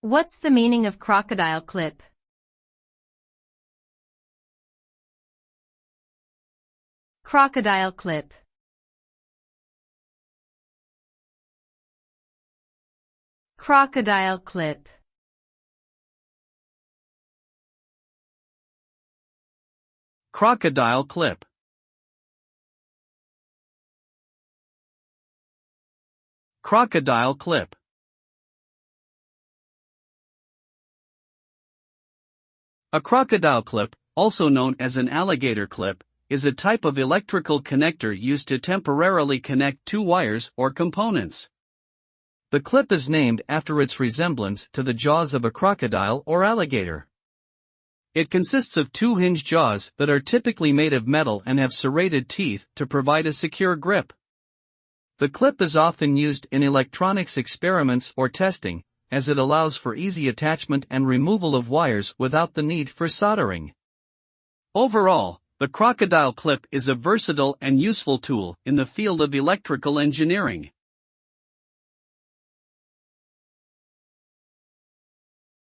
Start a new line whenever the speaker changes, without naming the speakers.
What's the meaning of crocodile clip? Crocodile clip. Crocodile clip.
Crocodile clip. Crocodile clip. A crocodile clip, also known as an alligator clip, is a type of electrical connector used to temporarily connect two wires or components. The clip is named after its resemblance to the jaws of a crocodile or alligator. It consists of two hinged jaws that are typically made of metal and have serrated teeth to provide a secure grip. The clip is often used in electronics experiments or testing, as it allows for easy attachment and removal of wires without the need for soldering. Overall, the crocodile clip is a versatile and useful tool in the field of electrical engineering.